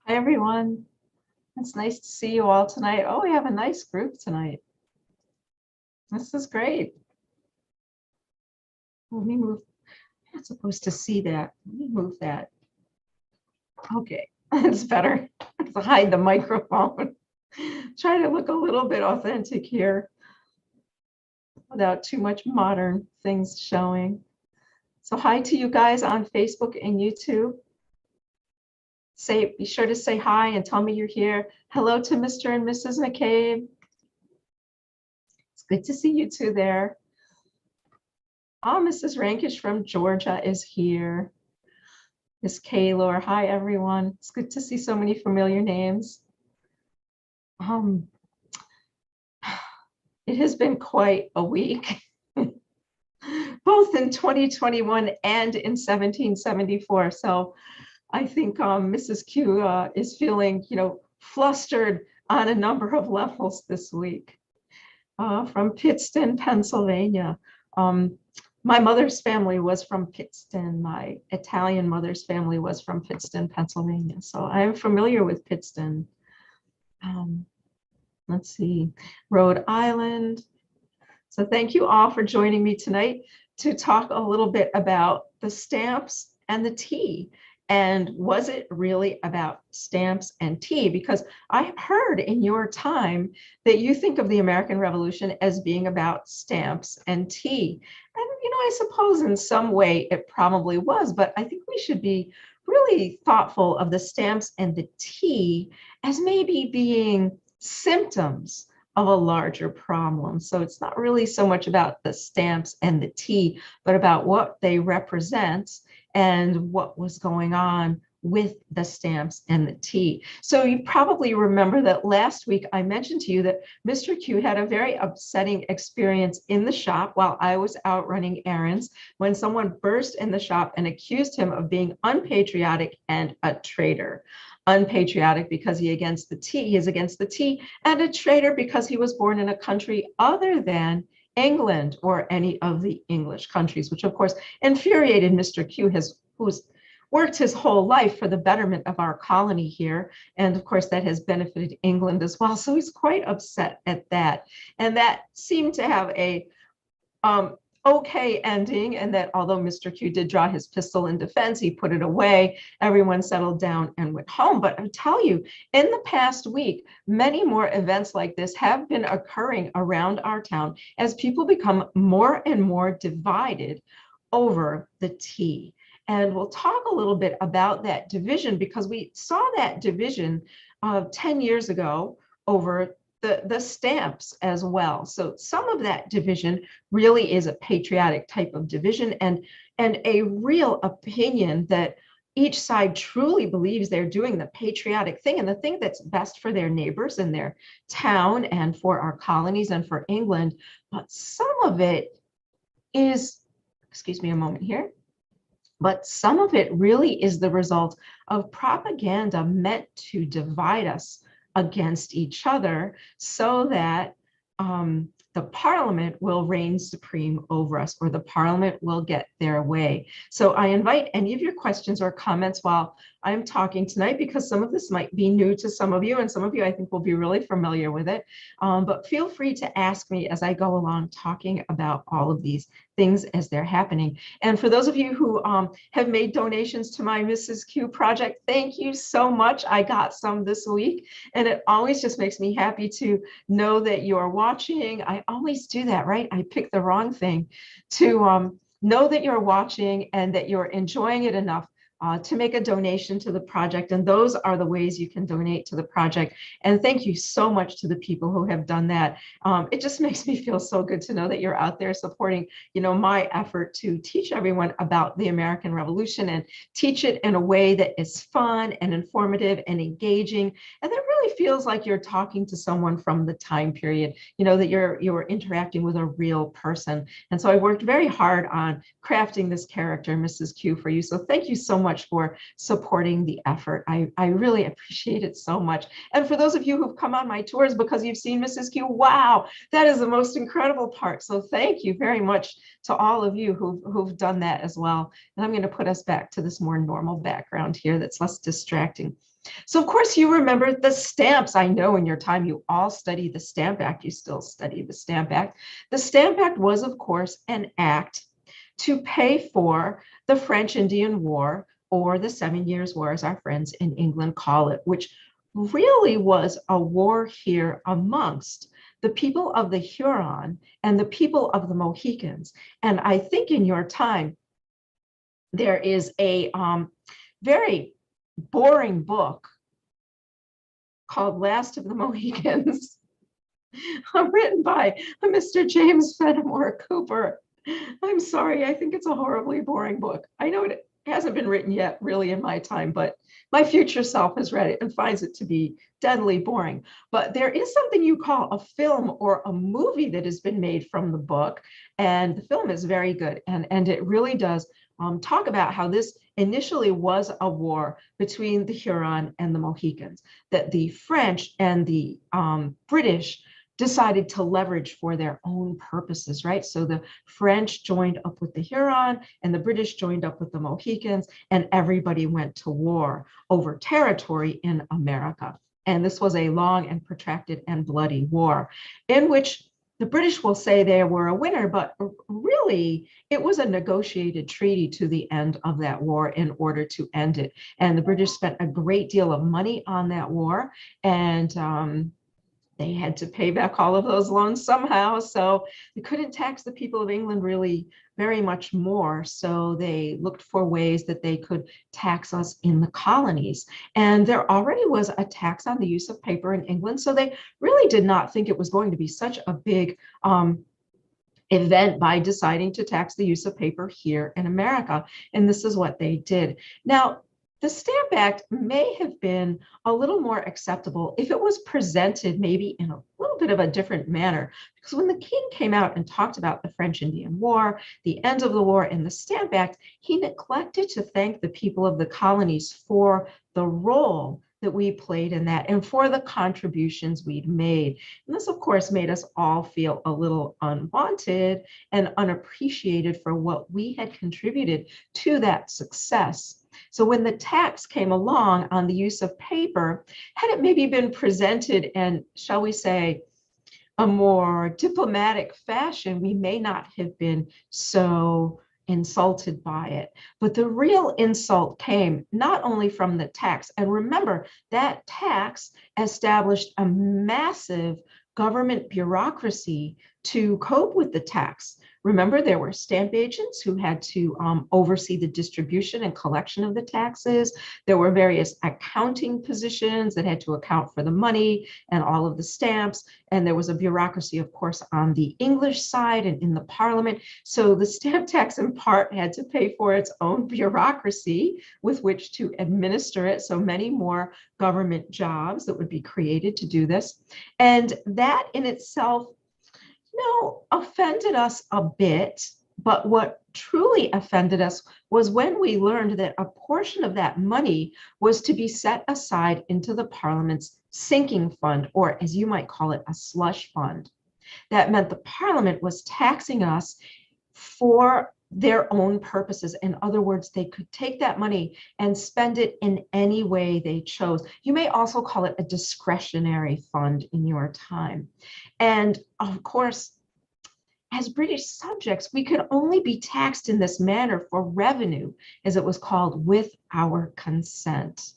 Hi, everyone. It's nice to see you all tonight. Oh, we have a nice group tonight. This is great. Let me move. I'm not supposed to see that. Let me move that. Okay, it's better. To hide the microphone. Try to look a little bit authentic here without too much modern things showing. So hi to you guys on Facebook and YouTube. Be sure to say hi and tell me you're here. Hello to Mr. and Mrs. McCabe. It's good to see you two there. Oh, Mrs. Rankish from Georgia is here. Miss Kaylor, hi everyone. It's good to see so many familiar names. It has been quite a week, both in 2021 and in 1774. So I think Mrs. Q is feeling, flustered on a number of levels this week. From Pittston, Pennsylvania. My mother's family was from Pittston. My Italian mother's family was from Pittston, Pennsylvania. So I'm familiar with Pittston. Let's see, Rhode Island. So thank you all for joining me tonight to talk a little bit about the stamps and the tea. And was it really about stamps and tea? Because I heard in your time that you think of the American Revolution as being about stamps and tea. And, I suppose in some way it probably was, but I think we should be really thoughtful of the stamps and the tea as maybe being symptoms of a larger problem. So it's not really so much about the stamps and the tea, but about what they represent and what was going on with the stamps and the tea. So you probably remember that last week I mentioned to you that Mr. Q had a very upsetting experience in the shop while I was out running errands when someone burst in the shop and accused him of being unpatriotic and a traitor. Unpatriotic because he is against the tea, and a traitor because he was born in a country other than England or any of the English countries, which of course infuriated Mr. Q, who's worked his whole life for the betterment of our colony here. And of course, that has benefited England as well. So he's quite upset at that. And that seemed to have a okay ending, and that although Mr. Q did draw his pistol in defense, he put it away, everyone settled down and went home. But I tell you, in the past week, many more events like this have been occurring around our town as people become more and more divided over the tea. And we'll talk a little bit about that division because we saw that division 10 years ago over the stamps as well. So some of that division really is a patriotic type of division and a real opinion that each side truly believes they're doing the patriotic thing and the thing that's best for their neighbors and their town and for our colonies and for England. But some of it is, excuse me a moment here, but some of it really is the result of propaganda meant to divide us against each other so that the parliament will reign supreme over us, or the parliament will get their way. So I invite any of your questions or comments while I'm talking tonight, because some of this might be new to some of you, and some of you I think will be really familiar with it. But feel free to ask me as I go along talking about all of these things as they're happening. And for those of you who have made donations to my Mrs. Q project, thank you so much. I got some this week, and it always just makes me happy to know that you're watching. I always do that, right? I pick the wrong thing to know that you're watching and that you're enjoying it enough to make a donation to the project. And those are the ways you can donate to the project. And thank you so much to the people who have done that. It just makes me feel so good to know that you're out there supporting, my effort to teach everyone about the American Revolution and teach it in a way that is fun and informative and engaging. And that really feels like you're talking to someone from the time period, that you're interacting with a real person. And so I worked very hard on crafting this character, Mrs. Q, for you. So thank you so much for supporting the effort. I really appreciate it so much. And for those of you who've come on my tours because you've seen Mrs. Q, wow, that is the most incredible part. So thank you very much to all of you who've done that as well. And I'm going to put us back to this more normal background here that's less distracting. So of course you remember the stamps. I know in your time you all studied the Stamp Act. You still study the Stamp Act. The Stamp Act was, of course, an act to pay for the French Indian War, or the 7 Years' War, as our friends in England call it, which really was a war here amongst the people of the Huron and the people of the Mohicans. And I think in your time, there is a very boring book called Last of the Mohicans, written by Mr. James Fenimore Cooper. I'm sorry, I think it's a horribly boring book. I know it hasn't been written yet, really, in my time, but my future self has read it and finds it to be deadly boring. But there is something you call a film or a movie that has been made from the book, and the film is very good. And it really does talk about how this initially was a war between the Huron and the Mohicans, that the French and the British decided to leverage for their own purposes, right? So the French joined up with the Huron and the British joined up with the Mohicans, and everybody went to war over territory in America. And this was a long and protracted and bloody war in which the British will say they were a winner, but really it was a negotiated treaty to the end of that war in order to end it. And the British spent a great deal of money on that war, and they had to pay back all of those loans somehow. So they couldn't tax the people of England really very much more. So they looked for ways that they could tax us in the colonies. And there already was a tax on the use of paper in England. So they really did not think it was going to be such a big event by deciding to tax the use of paper here in America. And this is what they did. Now, the Stamp Act may have been a little more acceptable if it was presented maybe in a little bit of a different manner. Because when the king came out and talked about the French Indian War, the end of the war, and the Stamp Act, he neglected to thank the people of the colonies for the role that we played in that and for the contributions we'd made. And this, of course, made us all feel a little unwanted and unappreciated for what we had contributed to that success. So when the tax came along on the use of paper, had it maybe been presented in, shall we say, a more diplomatic fashion, we may not have been so insulted by it. But the real insult came not only from the tax, and remember, that tax established a massive government bureaucracy to cope with the tax. Remember, there were stamp agents who had to oversee the distribution and collection of the taxes. There were various accounting positions that had to account for the money and all of the stamps. And there was a bureaucracy, of course, on the English side and in the Parliament. So the stamp tax, in part, had to pay for its own bureaucracy with which to administer it. So many more government jobs that would be created to do this. And that in itself, offended us a bit, but what truly offended us was when we learned that a portion of that money was to be set aside into the Parliament's sinking fund, or as you might call it, a slush fund. That meant the Parliament was taxing us for their own purposes. In other words, they could take that money and spend it in any way they chose. You may also call it a discretionary fund in your time. And of course, as British subjects, we could only be taxed in this manner for revenue, as it was called, with our consent.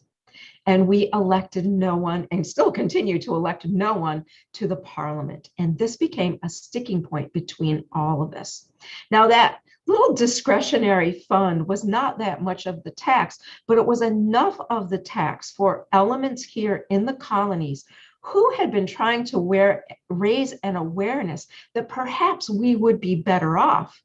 And we elected no one, and still continue to elect no one, to the Parliament. And this became a sticking point between all of us. Now, that little discretionary fund was not that much of the tax, but it was enough of the tax for elements here in the colonies who had been trying to raise an awareness that perhaps we would be better off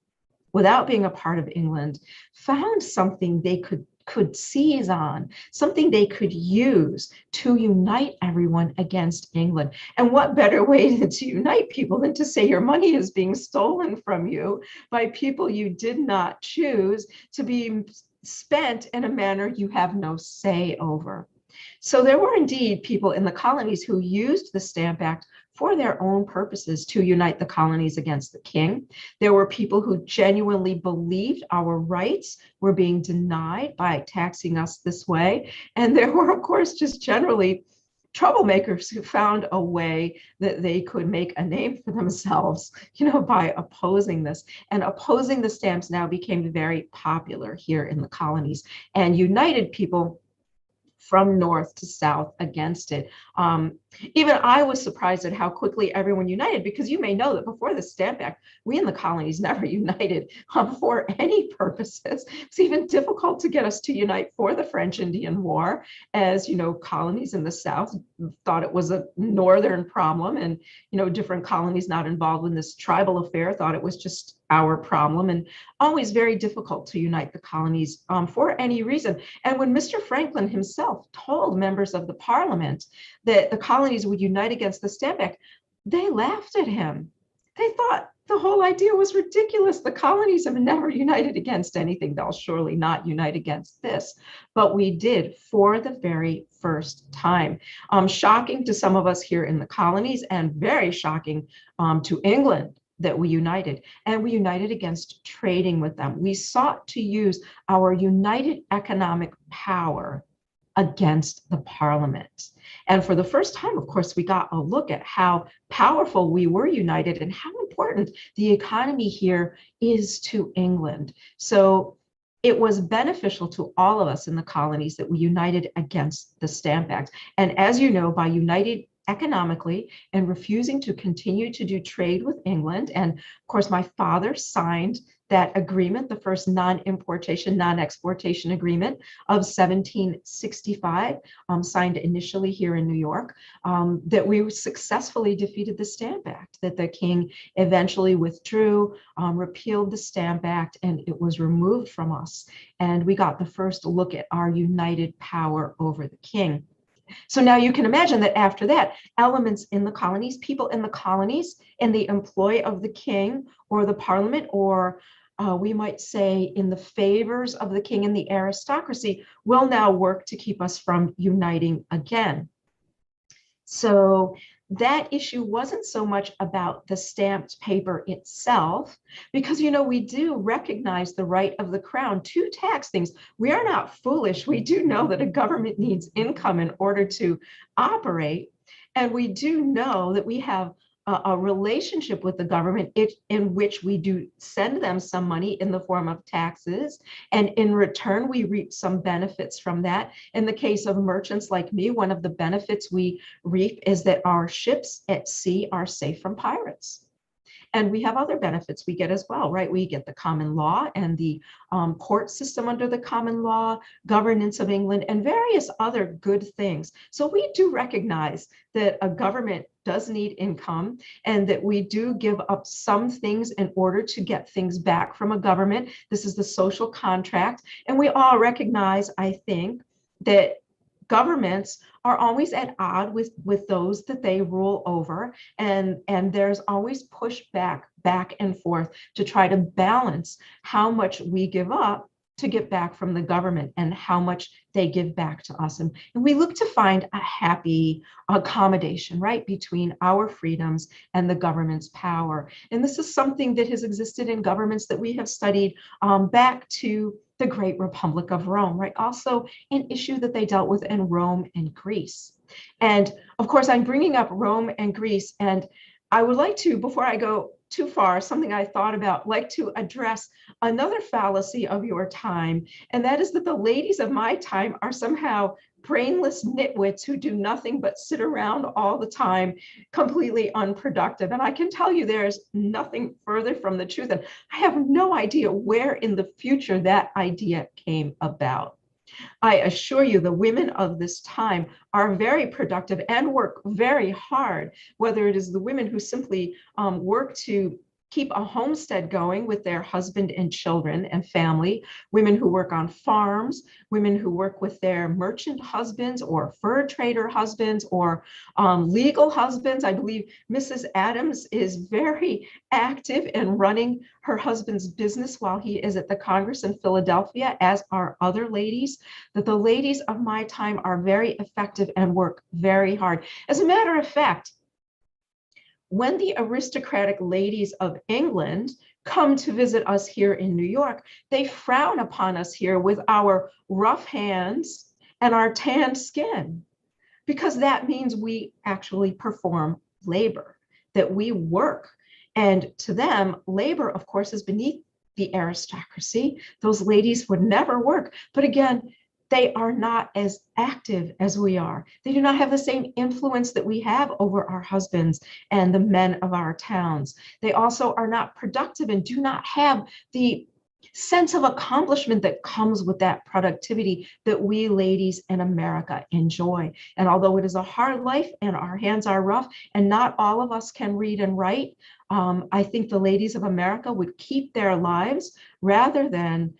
without being a part of England, found something they could seize on, something they could use to unite everyone against England. And what better way to unite people than to say your money is being stolen from you by people you did not choose, to be spent in a manner you have no say over. So there were indeed people in the colonies who used the Stamp Act for their own purposes to unite the colonies against the king. There were people who genuinely believed our rights were being denied by taxing us this way. And there were, of course, just generally troublemakers who found a way that they could make a name for themselves, by opposing this. And opposing the stamps now became very popular here in the colonies and united people from north to south against it. Even I was surprised at how quickly everyone united, because you may know that before the Stamp Act, we in the colonies never united for any purposes. It's even difficult to get us to unite for the French Indian War, as colonies in the South thought it was a northern problem, and different colonies not involved in this tribal affair thought it was just our problem, and always very difficult to unite the colonies for any reason. And when Mr. Franklin himself told members of the Parliament that the colonies would unite against the Stamp Act, they laughed at him. They thought the whole idea was ridiculous. The colonies have never united against anything. They'll surely not unite against this. But we did for the very first time. Shocking to some of us here in the colonies, and very shocking to England, that we united. And we united against trading with them. We sought to use our united economic power against the Parliament. And for the first time, of course, we got a look at how powerful we were united and how important the economy here is to England. So it was beneficial to all of us in the colonies that we united against the Stamp Act. And as you know, by united economically and refusing to continue to do trade with England, and of course, my father signed that agreement, the first non-importation, non-exportation agreement of 1765, signed initially here in New York, that we successfully defeated the Stamp Act, that the king eventually withdrew, repealed the Stamp Act, and it was removed from us. And we got the first look at our united power over the king. So now you can imagine that after that, elements in the colonies, people in the colonies, in the employ of the king or the Parliament, or we might say in the favors of the king and the aristocracy, will now work to keep us from uniting again. So that issue wasn't so much about the stamped paper itself, because, we do recognize the right of the crown to tax things. We are not foolish. We do know that a government needs income in order to operate. And we do know that we have a relationship with the government in which we do send them some money in the form of taxes. And in return, we reap some benefits from that. In the case of merchants like me, one of the benefits we reap is that our ships at sea are safe from pirates. And we have other benefits we get as well, right? We get the common law and the court system under the common law, governance of England, and various other good things. So we do recognize that a government does need income, and that we do give up some things in order to get things back from a government. This is the social contract. And we all recognize, I think, that governments are always at odds with those that they rule over, and there's always pushback back and forth to try to balance how much we give up to get back from the government and how much they give back to us. And we look to find a happy accommodation, right, between our freedoms and the government's power. And this is something that has existed in governments that we have studied back to the Great Republic of Rome, right? Also an issue that they dealt with in Rome and Greece. And of course, I'm bringing up Rome and Greece, and I would like to, before I go too far, something I thought about, like to address another fallacy of your time, and that is that the ladies of my time are somehow brainless nitwits who do nothing but sit around all the time, completely unproductive. And I can tell you there's nothing further from the truth. And I have no idea where in the future that idea came about. I assure you, the women of this time are very productive and work very hard, whether it is the women who simply work to keep a homestead going with their husband and children and family, women who work on farms, women who work with their merchant husbands or fur trader husbands or legal husbands. I believe Mrs. Adams is very active in running her husband's business while he is at the Congress in Philadelphia, as are other ladies. That the ladies of my time are very effective and work very hard. As a matter of fact, when the aristocratic ladies of England come to visit us here in New York, they frown upon us here with our rough hands and our tanned skin, because that means we actually perform labor, that we work. And to them, labor, of course, is beneath the aristocracy. Those ladies would never work. But again, they are not as active as we are. They do not have the same influence that we have over our husbands and the men of our towns. They also are not productive and do not have the sense of accomplishment that comes with that productivity that we ladies in America enjoy. And although it is a hard life and our hands are rough and not all of us can read and write, I think the ladies of America would keep their lives rather than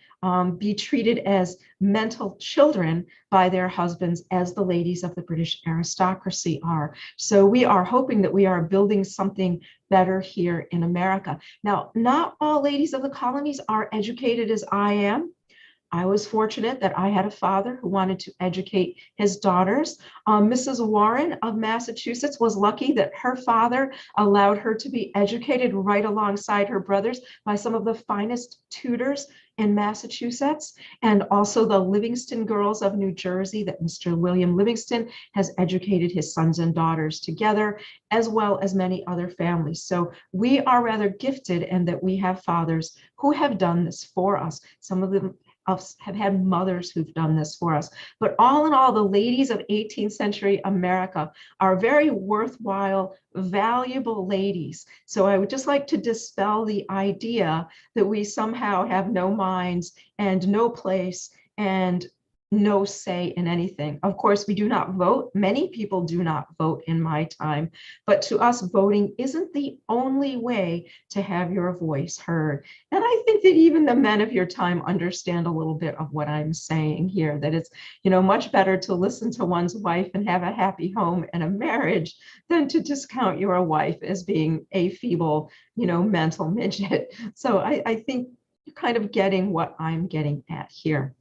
be treated as mental children by their husbands as the ladies of the British aristocracy are. So we are hoping that we are building something better here in America. Now, not all ladies of the colonies are educated as I am. I was fortunate that I had a father who wanted to educate his daughters. Mrs. Warren of Massachusetts was lucky that her father allowed her to be educated right alongside her brothers by some of the finest tutors in Massachusetts, and also the Livingston girls of New Jersey, that Mr. William Livingston has educated his sons and daughters together, as well as many other families. So we are rather gifted in that we have fathers who have done this for us. Some of them have had mothers who've done this for us. But all in all, the ladies of 18th century America are very worthwhile, valuable ladies. So I would just like to dispel the idea that we somehow have no minds and no place and no say in anything. Of course, we do not vote. Many people do not vote in my time, but to us, voting isn't the only way to have your voice heard. And I think that even the men of your time understand a little bit of what I'm saying here, that it's, much better to listen to one's wife and have a happy home and a marriage than to discount your wife as being a feeble, mental midget. So I think you're kind of getting what I'm getting at here.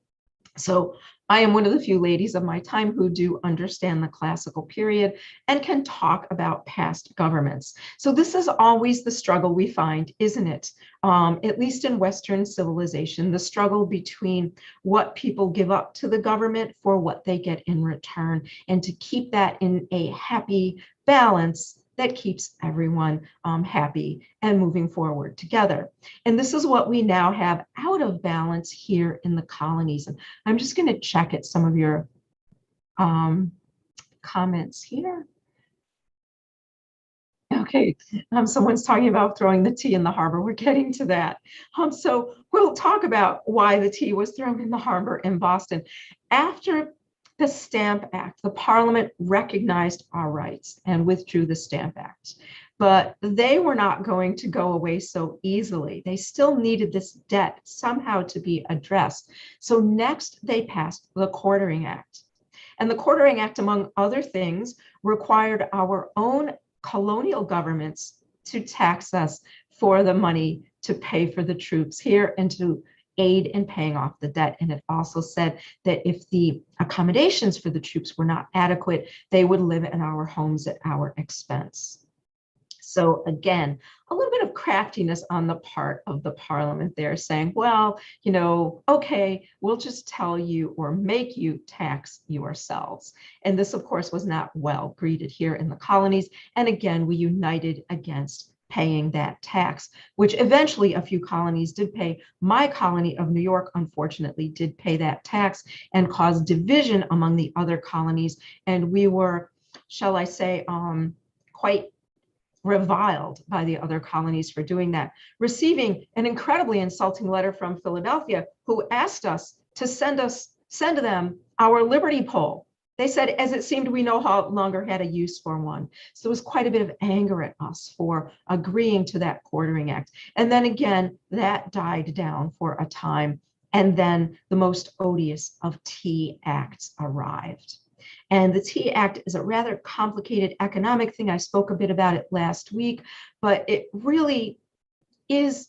So I am one of the few ladies of my time who do understand the classical period and can talk about past governments. So this is always the struggle we find, isn't it? At least in Western civilization, the struggle between what people give up to the government for what they get in return, and to keep that in a happy balance that keeps everyone happy and moving forward together. And this is what we now have out of balance here in the colonies. And I'm just going to check at some of your comments here. Okay, someone's talking about throwing the tea in the harbor. We're getting to that. So we'll talk about why the tea was thrown in the harbor in Boston. After the Stamp Act, the Parliament recognized our rights and withdrew the Stamp Act. But they were not going to go away so easily. They still needed this debt somehow to be addressed. So next, they passed the Quartering Act. And the Quartering Act, among other things, required our own colonial governments to tax us for the money to pay for the troops here and to aid in paying off the debt. And it also said that if the accommodations for the troops were not adequate, they would live in our homes at our expense. So again, a little bit of craftiness on the part of the Parliament there, saying, well, okay, we'll just tell you or make you tax yourselves. And this, of course, was not well greeted here in the colonies. And again, we united against paying that tax, which eventually a few colonies did pay. My colony of New York, unfortunately, did pay that tax and caused division among the other colonies. And we were, shall I say, quite reviled by the other colonies for doing that, receiving an incredibly insulting letter from Philadelphia, who asked us to send them our Liberty Pole. They said, as it seemed we no longer had a use for one. So there was quite a bit of anger at us for agreeing to that Quartering Act. And then again, that died down for a time. And then the most odious of tea acts arrived. And the Tea Act is a rather complicated economic thing. I spoke a bit about it last week, but it really is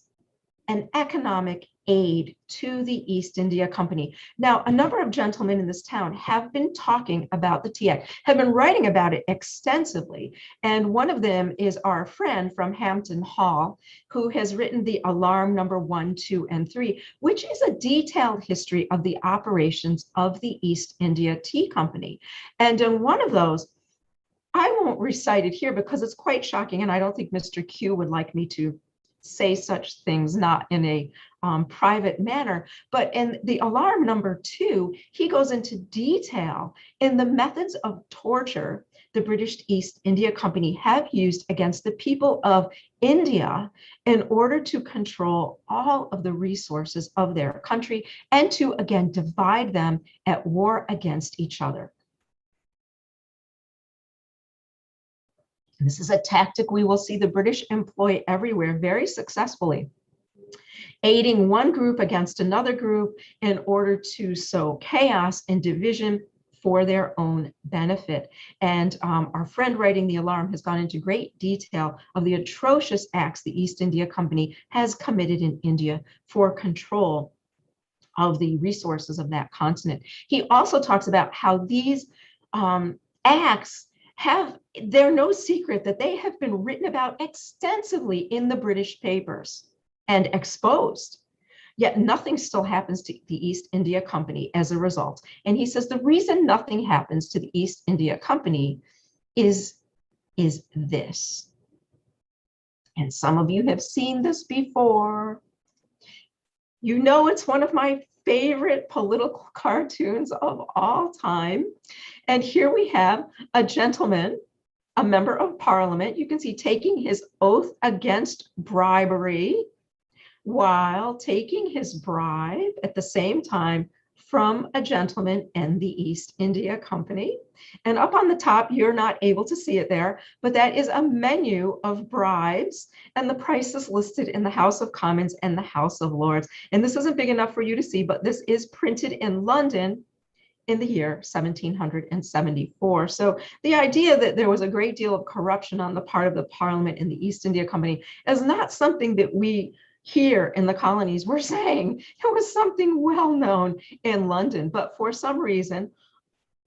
and economic aid to the East India Company. Now, a number of gentlemen in this town have been talking about the Tea Act, have been writing about it extensively. And one of them is our friend from Hampton Hall, who has written the Alarm number 1, 2, and 3, which is a detailed history of the operations of the East India Tea Company. And in one of those, I won't recite it here because it's quite shocking, and I don't think Mr. Q would like me to say such things, not in a private manner. But in the Alarm number 2, he goes into detail in the methods of torture the British East India Company have used against the people of India in order to control all of the resources of their country and to, again, divide them at war against each other. This is a tactic we will see the British employ everywhere very successfully, aiding one group against another group in order to sow chaos and division for their own benefit. And our friend writing the Alarm has gone into great detail of the atrocious acts the East India Company has committed in India for control of the resources of that continent. He also talks about how these acts they're no secret that they have been written about extensively in the British papers and exposed, yet nothing still happens to the East India Company as a result. And he says the reason nothing happens to the East India Company is this. And some of you have seen this before. You know, it's one of my favorite political cartoons of all time. And here we have a gentleman, a member of parliament, you can see taking his oath against bribery while taking his bribe at the same time from a gentleman in the East India Company. And up on the top, you're not able to see it there, but that is a menu of bribes, and the prices listed in the House of Commons and the House of Lords. And this isn't big enough for you to see, but this is printed in London in the year 1774. So the idea that there was a great deal of corruption on the part of the Parliament in the East India Company is not something that we here in the colonies were saying. It was something well known in London, but for some reason,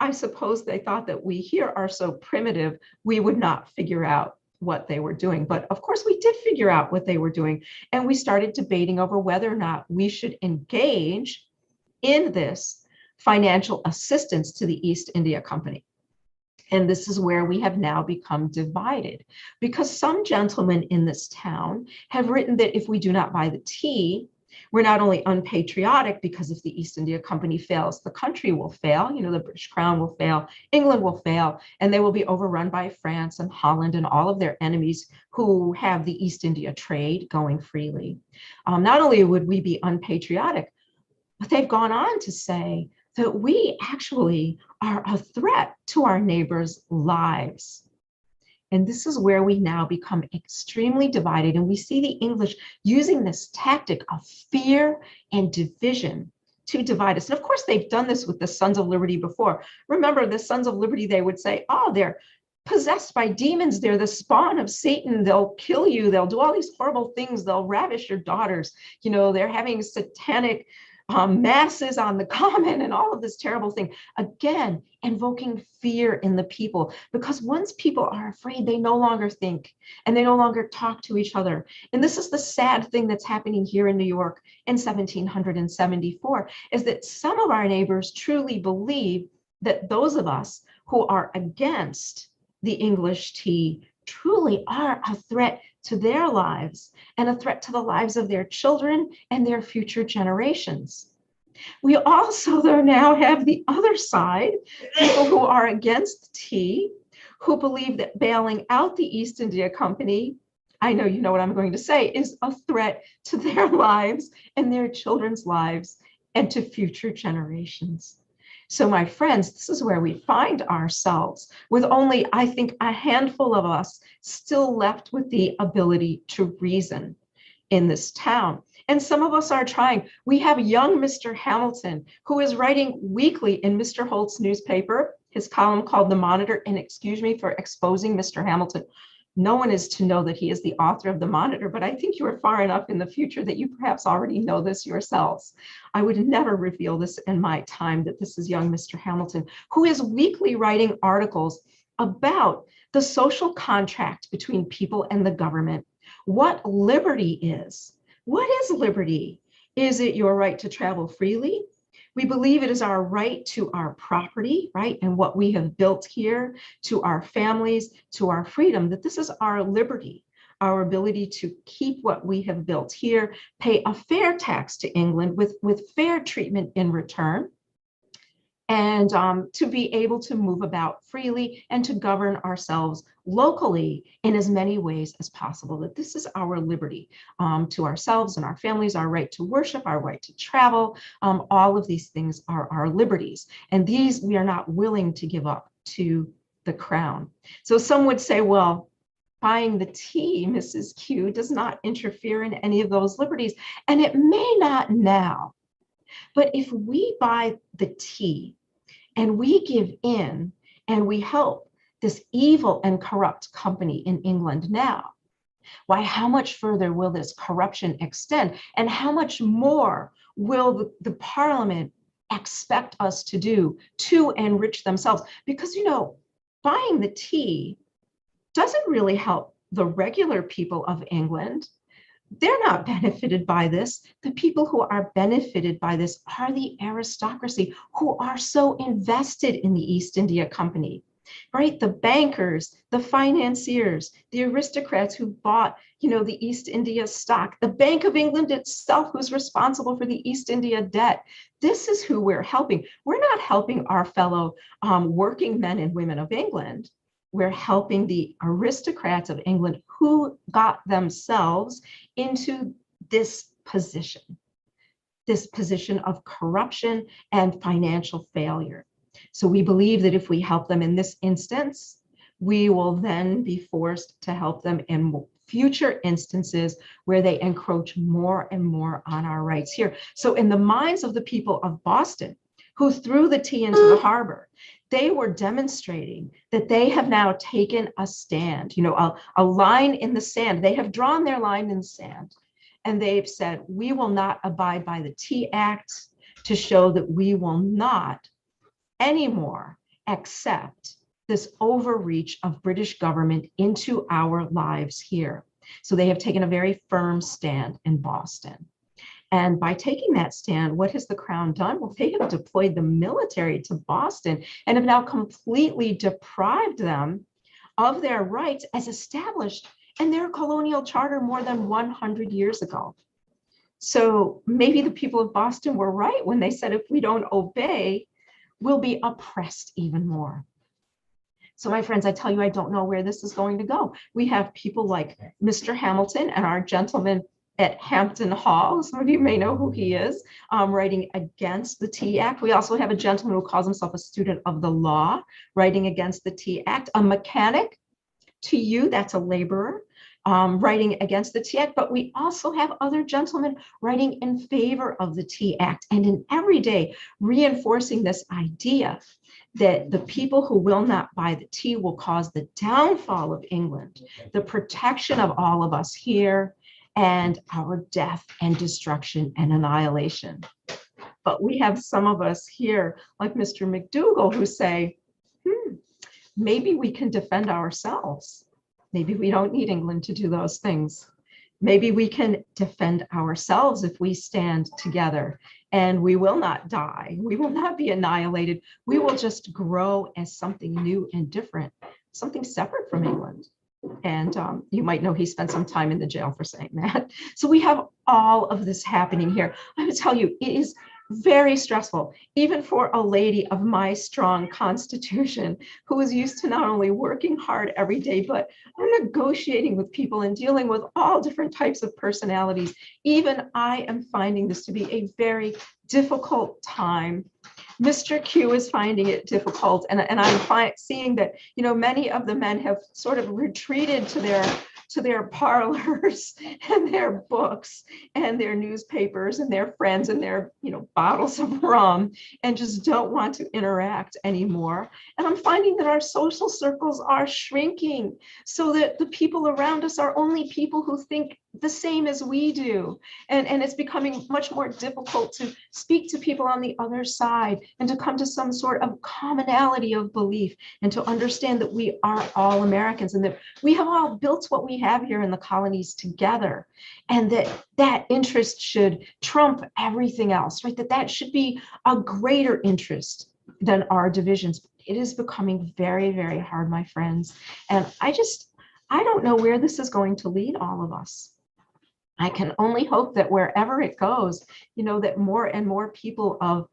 I suppose they thought that we here are so primitive, we would not figure out what they were doing. But of course, we did figure out what they were doing, and we started debating over whether or not we should engage in this financial assistance to the East India Company. And this is where we have now become divided, because some gentlemen in this town have written that if we do not buy the tea, we're not only unpatriotic, because if the East India Company fails, the country will fail. You know, the British Crown will fail, England will fail, and they will be overrun by France and Holland and all of their enemies who have the East India trade going freely. Not only would we be unpatriotic, but they've gone on to say that we actually are a threat to our neighbors' lives. And this is where we now become extremely divided. And we see the English using this tactic of fear and division to divide us. And of course, they've done this with the Sons of Liberty before. Remember, the Sons of Liberty, they would say, oh, they're possessed by demons. They're the spawn of Satan. They'll kill you. They'll do all these horrible things. They'll ravish your daughters. You know, they're having satanic masses on the common and all of this terrible thing. Again, invoking fear in the people, because once people are afraid, they no longer think and they no longer talk to each other. And this is the sad thing that's happening here in New York in 1774, is that some of our neighbors truly believe that those of us who are against the English tea truly are a threat to their lives and a threat to the lives of their children and their future generations. We also, though, now have the other side, people who are against tea, who believe that bailing out the East India Company, I know you know what I'm going to say, is a threat to their lives and their children's lives and to future generations. So my friends, this is where we find ourselves with only, I think, a handful of us still left with the ability to reason in this town. And some of us are trying. We have young Mr. Hamilton, who is writing weekly in Mr. Holt's newspaper, his column called The Monitor, and excuse me for exposing Mr. Hamilton. No one is to know that he is the author of the Monitor, but I think you are far enough in the future that you perhaps already know this yourselves. I would never reveal this in my time that this is young Mr. Hamilton, who is weekly writing articles about the social contract between people and the government, what liberty is. What is liberty? Is it your right to travel freely? We believe it is our right to our property, right? And what we have built here, to our families, to our freedom, that this is our liberty, our ability to keep what we have built here, pay a fair tax to England with fair treatment in return, and to be able to move about freely and to govern ourselves locally in as many ways as possible. That this is our liberty to ourselves and our families, our right to worship, our right to travel. All of these things are our liberties. And these we are not willing to give up to the crown. So some would say, well, buying the tea, Mrs. Q, does not interfere in any of those liberties. And it may not now. But if we buy the tea and we give in and we help this evil and corrupt company in England now, why, how much further will this corruption extend? And how much more will the Parliament expect us to do to enrich themselves? Because, you know, buying the tea doesn't really help the regular people of England. They're not benefited by this. The people who are benefited by this are the aristocracy who are so invested in the East India Company, right? The bankers, the financiers, the aristocrats who bought, you know, the East India stock, the Bank of England itself, who's responsible for the East India debt. This is who we're helping. We're not helping our fellow working men and women of England. We're helping the aristocrats of England who got themselves into this position of corruption and financial failure. So we believe that if we help them in this instance, we will then be forced to help them in future instances where they encroach more and more on our rights here. So in the minds of the people of Boston, who threw the tea into the harbor, they were demonstrating that they have now taken a stand, you know, a line in the sand. They have drawn their line in the sand, and they've said, we will not abide by the Tea Act, to show that we will not anymore accept this overreach of British government into our lives here. So they have taken a very firm stand in Boston. And by taking that stand, what has the Crown done? Well, they have deployed the military to Boston and have now completely deprived them of their rights as established in their colonial charter more than 100 years ago. So maybe the people of Boston were right when they said, if we don't obey, we'll be oppressed even more. So my friends, I tell you, I don't know where this is going to go. We have people like Mr. Hamilton and our gentleman at Hampton Hall. Some of you may know who he is, writing against the Tea Act. We also have a gentleman who calls himself a student of the law, writing against the Tea Act. A mechanic, to you, that's a laborer, writing against the Tea Act. But we also have other gentlemen writing in favor of the Tea Act, and in every day reinforcing this idea that the people who will not buy the tea will cause the downfall of England, the protection of all of us here, and our death and destruction and annihilation. But we have some of us here, like Mr. McDougall, who say, maybe we can defend ourselves. Maybe we don't need England to do those things. Maybe we can defend ourselves if we stand together, and we will not die. We will not be annihilated. We will just grow as something new and different, something separate from England. And you might know he spent some time in the jail for saying that. So we have all of this happening here. I would tell you, it is very stressful, even for a lady of my strong constitution, who is used to not only working hard every day, but negotiating with people and dealing with all different types of personalities. Even I am finding this to be a very difficult time. Mr. Q is finding it difficult, and I'm seeing that, you know, many of the men have sort of retreated to their to their parlors and their books and their newspapers and their friends and their, bottles of rum, and just don't want to interact anymore. And I'm finding that our social circles are shrinking, so that the people around us are only people who think the same as we do. And it's becoming much more difficult to speak to people on the other side and to come to some sort of commonality of belief, and to understand that we are all Americans, and that we have all built what we have here in the colonies together, and that interest should trump everything else, right? That should be a greater interest than our divisions. It is becoming very, very hard, my friends. And I don't know where this is going to lead all of us. I can only hope that wherever it goes, that more and more people of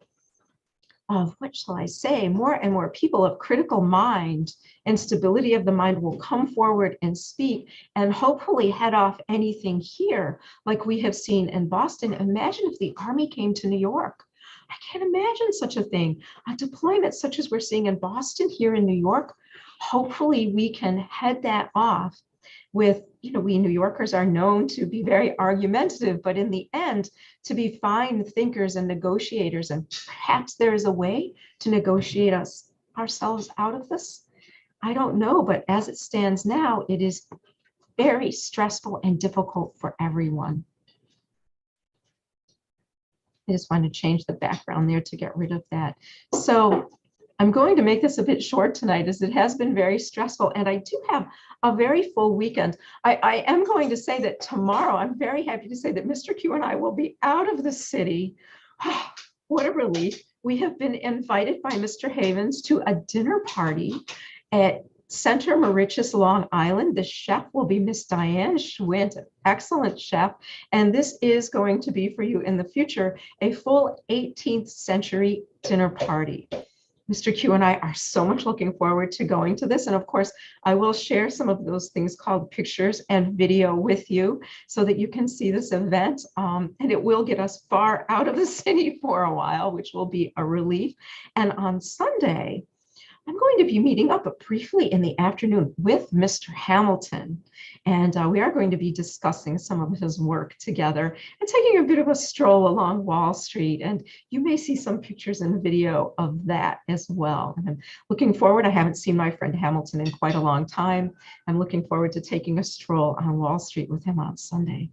what shall I say, more and more people of critical mind and stability of the mind will come forward and speak, and hopefully head off anything here like we have seen in Boston. Imagine if the Army came to New York. I can't imagine such a thing. A deployment such as we're seeing in Boston here in New York. Hopefully we can head that off with, we New Yorkers are known to be very argumentative, but in the end, to be fine thinkers and negotiators. And perhaps there is a way to negotiate ourselves out of this. I don't know, but as it stands now, it is very stressful and difficult for everyone. I just want to change the background there to get rid of that. So I'm going to make this a bit short tonight, as it has been very stressful, and I do have a very full weekend. I am going to say that tomorrow, I'm very happy to say that Mr. Q and I will be out of the city. Oh, what a relief. We have been invited by Mr. Havens to a dinner party at Center Mauritius, Long Island. The chef will be Miss Diane Schwint, excellent chef. And this is going to be for you in the future, a full 18th century dinner party. Mr. Q and I are so much looking forward to going to this. And of course, I will share some of those things called pictures and video with you so that you can see this event. And it will get us far out of the city for a while, which will be a relief. And on Sunday, I'm going to be meeting up briefly in the afternoon with Mr. Hamilton, and we are going to be discussing some of his work together and taking a bit of a stroll along Wall Street. And you may see some pictures and video of that as well. And I'm looking forward. I haven't seen my friend Hamilton in quite a long time. I'm looking forward to taking a stroll on Wall Street with him on Sunday.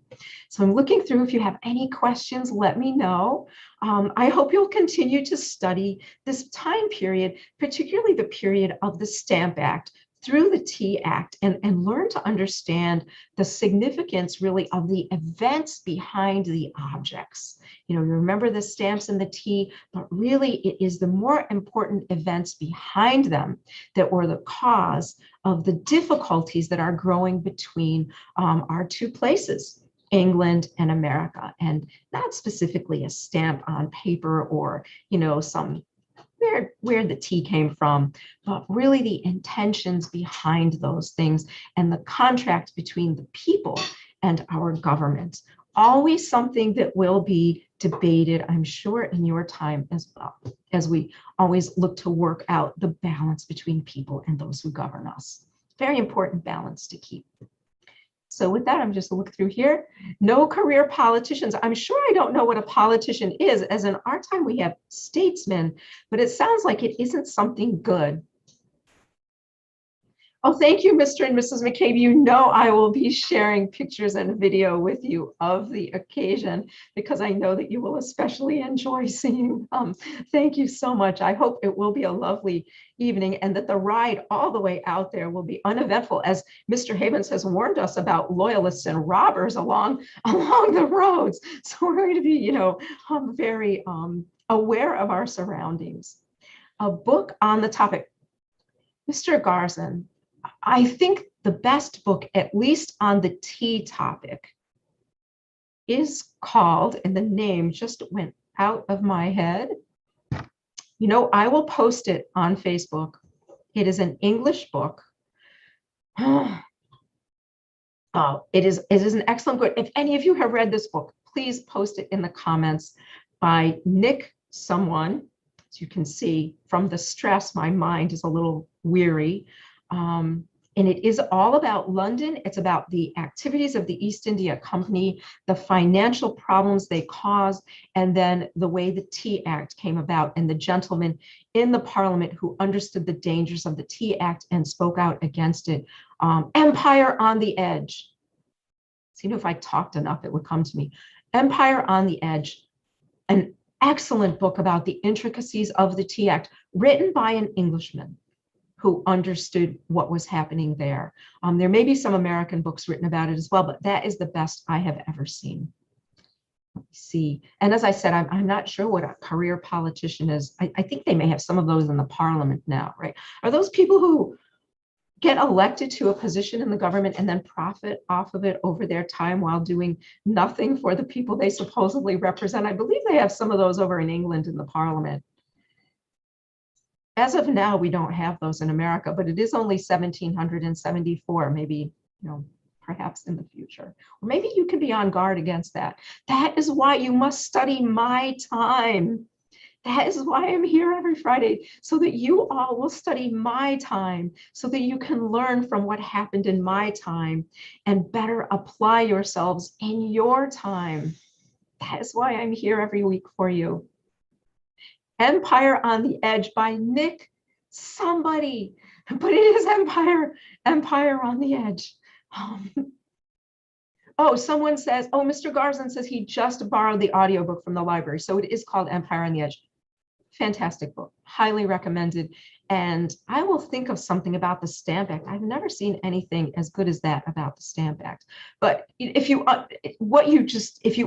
So I'm looking through. If you have any questions, let me know. I hope you'll continue to study this time period, particularly the period of the Stamp Act through the Tea Act, and learn to understand the significance really of the events behind the objects. You remember the stamps and the tea, but really it is the more important events behind them that were the cause of the difficulties that are growing between our two places, England and America, and not specifically a stamp on paper or, some where the tea came from, but really the intentions behind those things and the contract between the people and our government. Always something that will be debated, I'm sure, in your time as well, as we always look to work out the balance between people and those who govern us. Very important balance to keep. So with that, I'm just look through here. No career politicians. I'm sure I don't know what a politician is, as in our time we have statesmen, but it sounds like it isn't something good. Oh, thank you, Mr. and Mrs. McCabe. I will be sharing pictures and video with you of the occasion, because I know that you will especially enjoy seeing them. Thank you so much. I hope it will be a lovely evening, and that the ride all the way out there will be uneventful, as Mr. Havens has warned us about loyalists and robbers along the roads. So we're going to be, very aware of our surroundings. A book on the topic. Mr. Garson, I think the best book, at least on the tea topic, is called, and the name just went out of my head. I will post it on Facebook. It is an English book. Oh, it is an excellent book. If any of you have read this book, please post it in the comments, by Nick someone. As you can see, from the stress, my mind is a little weary. And it is all about London. It's about the activities of the East India Company, the financial problems they caused, and then the way the Tea Act came about and the gentlemen in the Parliament who understood the dangers of the Tea Act and spoke out against it. Empire on the Edge. See, if I talked enough, it would come to me. Empire on the Edge, an excellent book about the intricacies of the Tea Act, written by an Englishman who understood what was happening there. There may be some American books written about it as well, but that is the best I have ever seen. See, and as I said, I'm not sure what a career politician is. I think they may have some of those in the Parliament now, right? Are those people who get elected to a position in the government and then profit off of it over their time while doing nothing for the people they supposedly represent? I believe they have some of those over in England in the Parliament. As of now, we don't have those in America, but it is only 1774, maybe, perhaps in the future. Or maybe you can be on guard against that. That is why you must study my time. That is why I'm here every Friday, so that you all will study my time, so that you can learn from what happened in my time and better apply yourselves in your time. That is why I'm here every week for you. Empire on the Edge by Nick somebody, but it is Empire on the Edge. Oh, someone says, oh, Mr. Garzon says he just borrowed the audiobook from the library. So it is called Empire on the Edge. Fantastic book, highly recommended. And I will think of something about the Stamp Act. I've never seen anything as good as that about the Stamp Act. But if you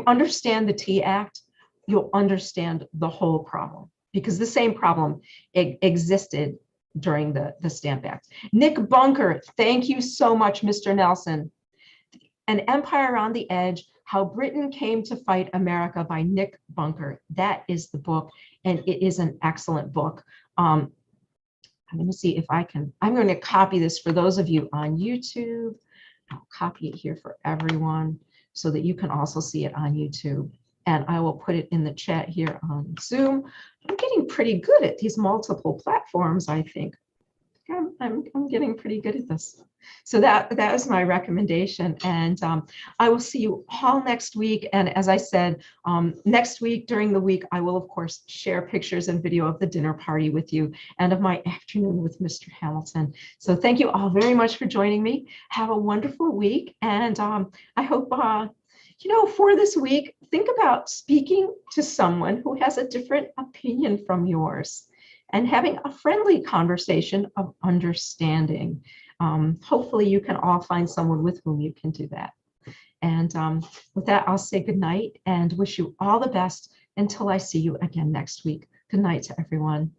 understand the Tea Act, you'll understand the whole problem, because the same problem existed during the Stamp Act. Nick Bunker, thank you so much, Mr. Nelson. An Empire on the Edge, How Britain Came to Fight America by Nick Bunker. That is the book, and it is an excellent book. I'm going to see if I can, I'm going to copy this for those of you on YouTube. I'll copy it here for everyone so that you can also see it on YouTube. And I will put it in the chat here on Zoom. I'm getting pretty good at these multiple platforms, I think. I'm getting pretty good at this. So that was my recommendation. And I will see you all next week. And as I said, next week, during the week, I will, of course, share pictures and video of the dinner party with you and of my afternoon with Mr. Hamilton. So thank you all very much for joining me. Have a wonderful week. And I hope, for this week, think about speaking to someone who has a different opinion from yours and having a friendly conversation of understanding. Hopefully you can all find someone with whom you can do that. And with that, I'll say good night and wish you all the best until I see you again next week. Good night to everyone.